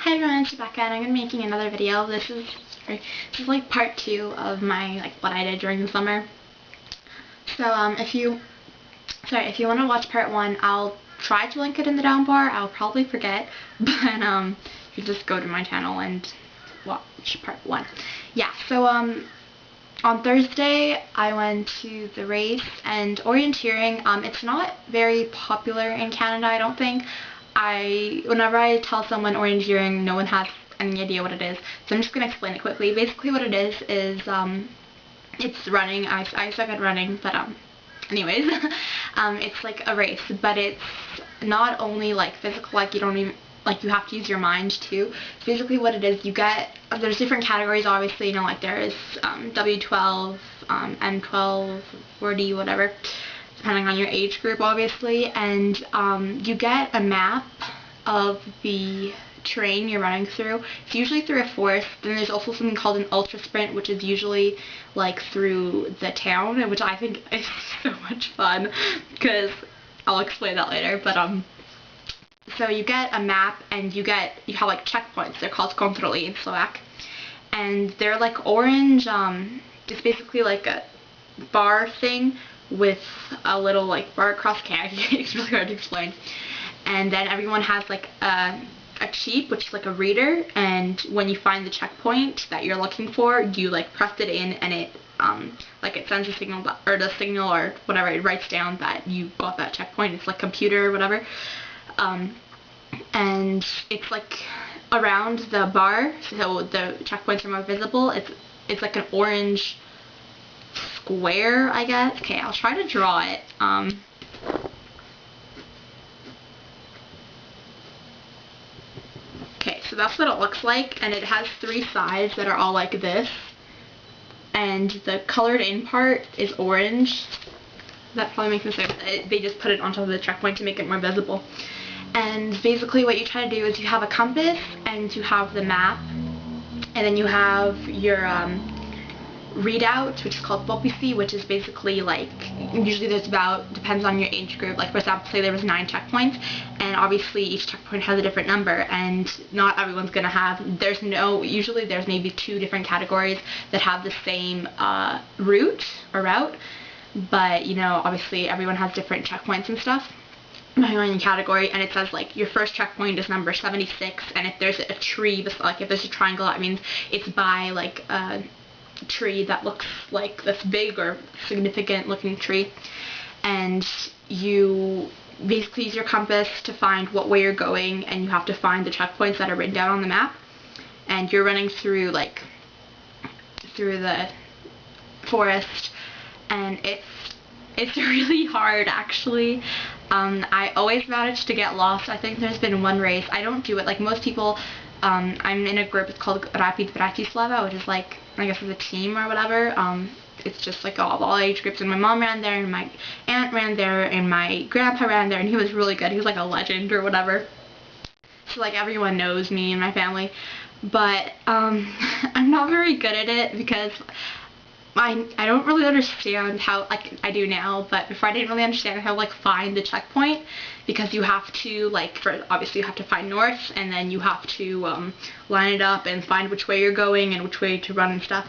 Hi everyone, it's Rebecca and I'm going to be making another video. This is like part 2 of my what I did during the summer. So if you want to watch part 1, I'll try to link it in the down bar. I'll probably forget, but you just go to my channel and watch part 1. Yeah, so on Thursday I went to the race and orienteering. It's not very popular in Canada, I don't think. Whenever I tell someone orienteering, no one has any idea what it is, so I'm just going to explain it quickly. Basically what it is it's running. I suck at running, but anyways, it's like a race, but it's not only like physical, like you don't even, like you have to use your mind too. Basically what it is, there's different categories obviously, like there's W12, M12, 4D, whatever, depending on your age group obviously, and you get a map of the terrain you're running through. It's usually through a forest. Then there's also something called an ultra sprint, which is usually like through the town, which I think is so much fun, because I'll explain that later. But so you get a map and you have like checkpoints. They're called kontroly in Slovak, and they're like orange. It's basically like a bar thing with a little like bar across. It's really hard to explain. And then everyone has like a chip, which is like a reader, and when you find the checkpoint that you're looking for, you like press it in, and it like it sends a signal, or the signal or whatever, it writes down that you got that checkpoint. It's like computer or whatever, and it's like around the bar, so the checkpoints are more visible. It's like an orange square, I guess. Okay, I'll try to draw it. Okay, so that's what it looks like, and it has 3 sides that are all like this, and the colored in part is orange. That probably makes sense. They just put it on top of the checkpoint to make it more visible. And basically what you try to do is you have a compass, and you have the map, and then you have your readout, which is called popisi, which is basically like, usually there's depends on your age group, like for example, say there was 9 checkpoints, and obviously each checkpoint has a different number, and not everyone's gonna have, usually there's maybe 2 different categories that have the same route, but obviously everyone has different checkpoints and stuff depending on your category. And it says like your first checkpoint is number 76, and if there's a tree, like if there's a triangle, that means it's by like a tree that looks like this big or significant looking tree, and you basically use your compass to find what way you're going, and you have to find the checkpoints that are written down on the map, and you're running through the forest, and it's really hard actually. I always manage to get lost. I think there's been one race, I don't do it like most people. I'm in a group, it's called Rapid Bratislava, which is like, I guess it's a team or whatever. It's just like all age groups, and my mom ran there, and my aunt ran there, and my grandpa ran there, and he was really good. He was like a legend or whatever. So like everyone knows me and my family. But I'm not very good at it because I don't really understand how, like I do now, but before I didn't really understand how like find the checkpoint, because you have to obviously you have to find north, and then you have to line it up and find which way you're going and which way to run and stuff.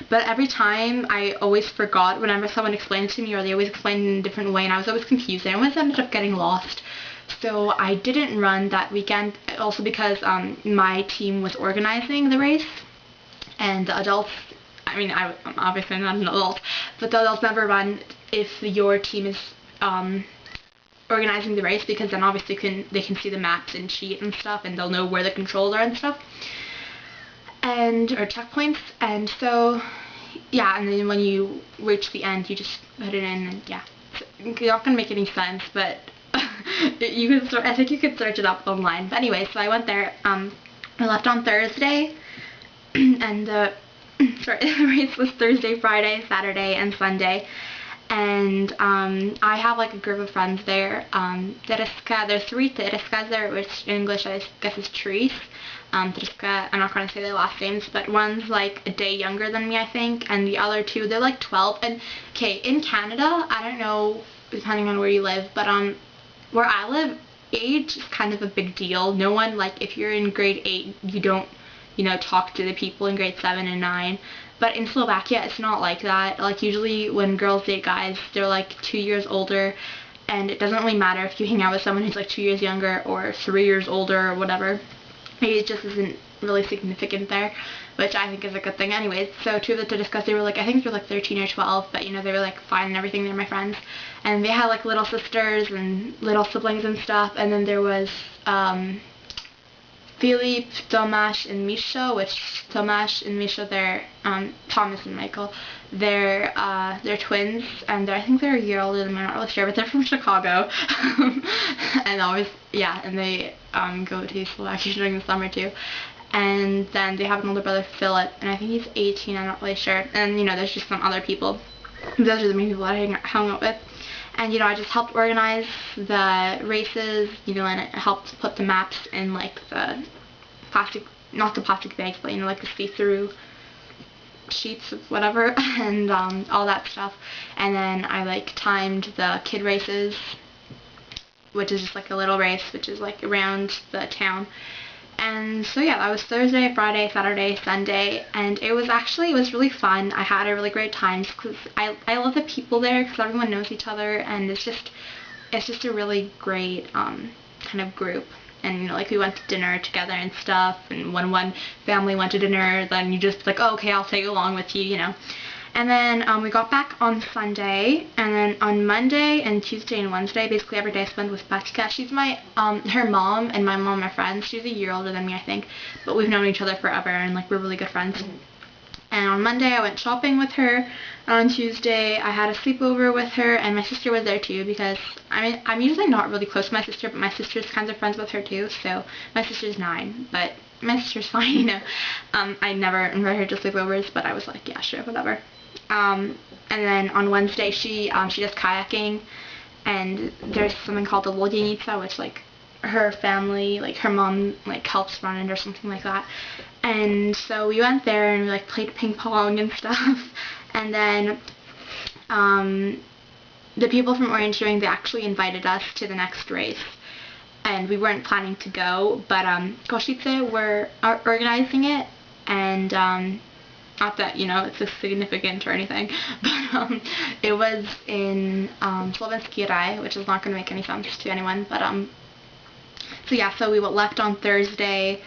But every time I always forgot whenever someone explained it to me, or they always explained it in a different way, and I was always confused. I always ended up getting lost. So I didn't run that weekend, also because my team was organizing the race, and the adults, I'm obviously not an adult, but the adults never run if your team is organizing the race, because then obviously they can see the maps and cheat and stuff, and they'll know where the controls are and stuff, or checkpoints. And so yeah, and then when you reach the end, you just put it in, and yeah, it's not gonna make any sense, but I think you could search it up online. But anyway, so I went there. I left on Thursday, and the race was Thursday, Friday, Saturday, and Sunday. And I have like a group of friends there. Tereska, there's 3 Tereskas there, which in English I guess is trees. Tereska, I'm not going to say their last names, but one's like a day younger than me, I think, and the other 2, they're like 12. And okay, in Canada, I don't know depending on where you live, but where I live, age is kind of a big deal. No one, like, if you're in grade 8, you don't, you know, talk to the people in grade 7 and 9. But in Slovakia, it's not like that. Like, usually when girls date guys, they're like 2 years older, and it doesn't really matter if you hang out with someone who's like 2 years younger or 3 years older or whatever. Maybe it just isn't really significant there, which I think is a good thing. Anyways, so two of them to discuss, they were like, I think they were like 13 or 12, but you know, they were like fine and everything, they're my friends. And they had like little sisters and little siblings and stuff, and then there was Filip, Tomasz, and Misha, which Tomasz and Misha, they're Thomas and Michael, they're twins, and I think they're a year older than me, I'm not really sure, but they're from Chicago. And always, yeah, and they go to Slovakia during the summer too. And then they have an older brother, Philip, and I think he's 18, I'm not really sure. And you know, there's just some other people. Those are the main people that I hung out with. And you know, I just helped organize the races, you know, and it helped put the maps in like the plastic, not the plastic bags, but you know, like the see-through sheets of whatever, and all that stuff. And then I like timed the kid races, which is just like a little race, which is like around the town. And so yeah, that was Thursday, Friday, Saturday, Sunday, and it was really fun. I had a really great time because I love the people there because everyone knows each other, and it's just a really great kind of group. And you know, like we went to dinner together and stuff, and when one family went to dinner, then you just like, oh, okay, I'll take along with you, you know. And then we got back on Sunday, and then on Monday and Tuesday and Wednesday, basically every day I spent with Patka. She's my, her mom and my mom are friends. She's a year older than me, I think, but we've known each other forever, and like we're really good friends. And on Monday I went shopping with her, and on Tuesday I had a sleepover with her, and my sister was there too, because I mean, I'm usually not really close to my sister, but my sister's kind of friends with her too, so my sister's 9, but my sister's fine, you know. I never invited her to sleepovers, but I was like, yeah, sure, whatever. And then on Wednesday she does kayaking, and there's something called the Lodienica, which like her family, like her mom like helps run it or something like that. And so we went there and we like played ping pong and stuff. And then the people from Orienteering, they actually invited us to the next race, and we weren't planning to go, but Košice were organizing it, and not that, you know, it's significant or anything, but it was in Slovenský Raj, which is not going to make any sense to anyone, but so yeah, so we left on Thursday,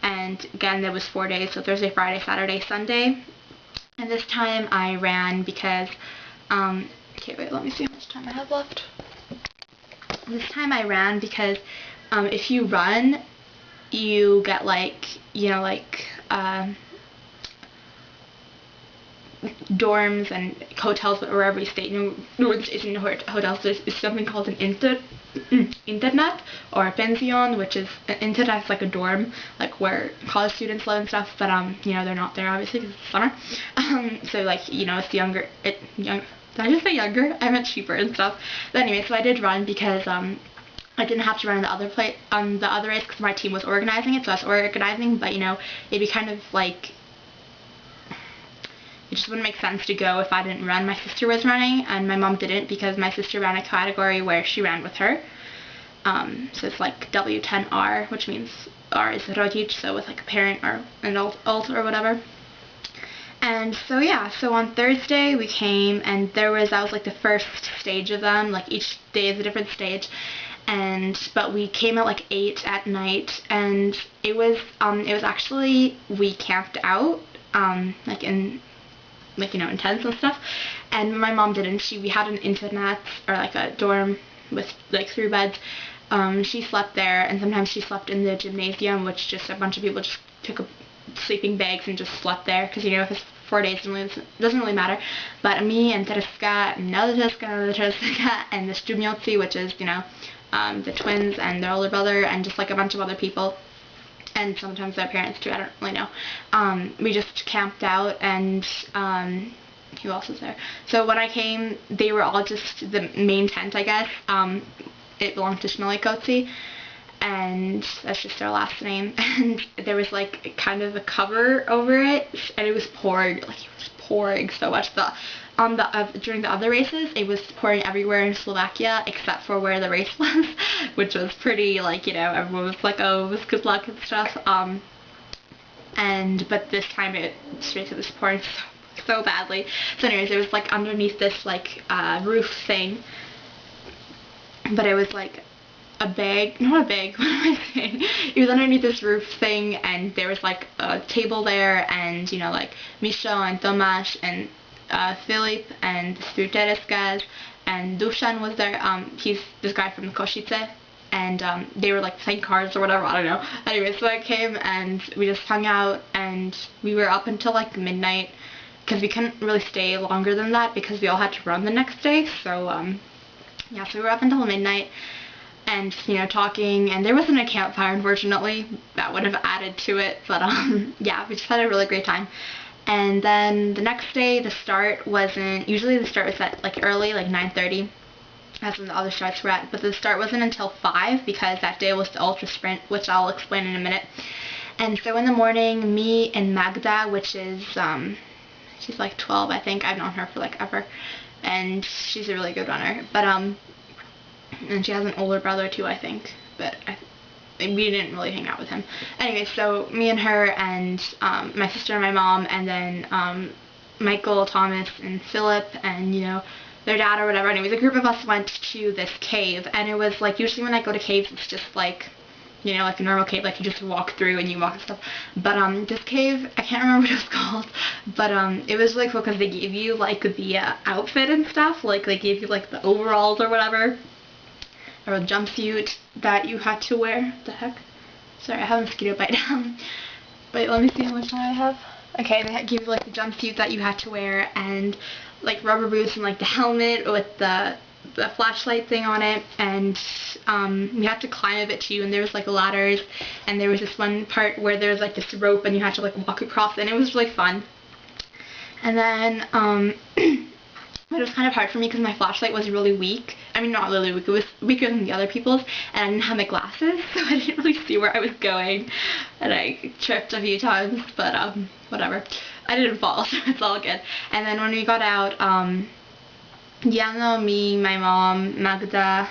and again there was 4 days, so Thursday, Friday, Saturday, Sunday, and this time I ran because, okay, wait, let me see how much time I have left. This time I ran because if you run, you get like, you know, like dorms and hotels wherever you stay. You know, there isn't hotels. There's something called an internat or a pension, which is an internat is like a dorm, like where college students live and stuff. But you know, they're not there obviously because it's summer. So like, you know, it's younger. Did I just say younger? I meant cheaper and stuff. But anyway, so I did run because I didn't have to run the other race because my team was organizing it, so I was organizing. But you know, it'd be kind of like, it just wouldn't make sense to go if I didn't run. My sister was running, and my mom didn't because my sister ran a category where she ran with her. So it's like W10R, which means R is rodič, so with like a parent or an adult or whatever. And so yeah, so on Thursday we came, and that was like the first stage of them. Like each day is a different stage. But we came at like 8 at night, and it was actually, we camped out, like in, like, you know, in tents and stuff, and my mom didn't. We had an internat, or like a dorm with like 3 beds. She slept there, and sometimes she slept in the gymnasium, which just a bunch of people just took up sleeping bags and just slept there, because you know, if it's 4 days, it doesn't really matter. But me and Tereska, another Tereska, and the Strumioci, which is, you know, the twins and their older brother, and just like a bunch of other people, and sometimes their parents too, I don't really know. We just camped out, and who else was there? So when I came, they were all just the main tent, I guess. It belonged to Smelikoci, and that's just their last name, and there was like kind of a cover over it, and it was pouring so much. during the other races, it was pouring everywhere in Slovakia except for where the race was, which was pretty, like, you know, everyone was like, oh, it was good luck and stuff. But this time it seriously was pouring so badly. So anyways, it was like underneath this like roof thing, but it was like a bag, not a bag, what am I saying? It was underneath this roof thing, and there was like a table there, and you know, like Misho and Tomasz and Filip and the Spirites guys, and Dusan was there. He's this guy from Košice, and they were like playing cards or whatever, I don't know. Anyway, so I came and we just hung out, and we were up until like midnight because we couldn't really stay longer than that because we all had to run the next day. So yeah, so we were up until midnight and, you know, talking, and there wasn't a campfire, unfortunately. That would have added to it, but yeah, we just had a really great time. And then the next day, the start wasn't, usually the start was at like early, like 9:30. That's when the other starts were at, but the start wasn't until 5 because that day was the ultra sprint, which I'll explain in a minute. And so in the morning, me and Magda, which is, she's like 12, I think. I've known her for like ever, and she's a really good runner. But and she has an older brother too, I think. But we didn't really hang out with him. Anyway, so me and her and my sister and my mom, and then Michael, Thomas, and Philip, and, you know, their dad or whatever. Anyways, a group of us went to this cave, and it was like, usually when I go to caves, it's just like, you know, like a normal cave, like you just walk through and you walk and stuff. But this cave, I can't remember what it was called, but it was really cool because they gave you like the outfit and stuff, like they gave you like the overalls or whatever, or a jumpsuit that you had to wear. What the heck? Sorry, I have a mosquito bite. Wait, let me see how much time I have. Okay, they gave you like the jumpsuit that you had to wear, and like rubber boots, and like the helmet with the flashlight thing on it, and we had to climb a bit too, and there was like ladders, and there was this one part where there was like this rope and you had to like walk across, and it was really fun. And then it was kind of hard for me because my flashlight was really weak. I mean, not really weak, it was weaker than the other people's, and I didn't have my glasses, so I didn't really see where I was going, and I tripped a few times, but whatever. I didn't fall, so it's all good. And then when we got out, Diana, me, my mom, Magda,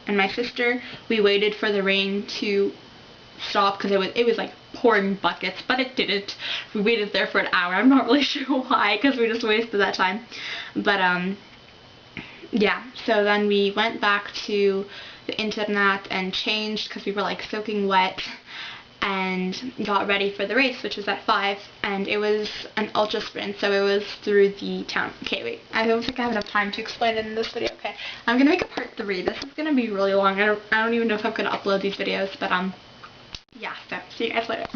and my sister, we waited for the rain to stop because it was like pouring buckets, but it didn't. We waited there for an hour. I'm not really sure why, because we just wasted that time. But yeah, so then we went back to the internat and changed because we were like soaking wet, and got ready for the race, which was at 5, and it was an ultra sprint, so it was through the town. Okay, wait, I don't think I have enough time to explain it in this video. Okay, I'm gonna make a part 3. This is gonna be really long. I don't even know if I'm gonna upload these videos, but yeah, so see you guys later.